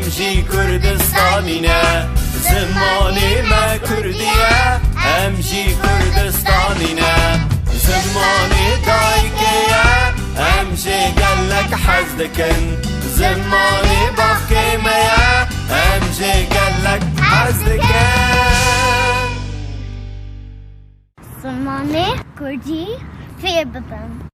امجی کردستانینه زمانی ما کردیه امجی کردستانینه زمانی دایکیه امجی گلک حزدکن زمانی باقیمه امجی گلک حزدکن زمانی کردی فیر ببن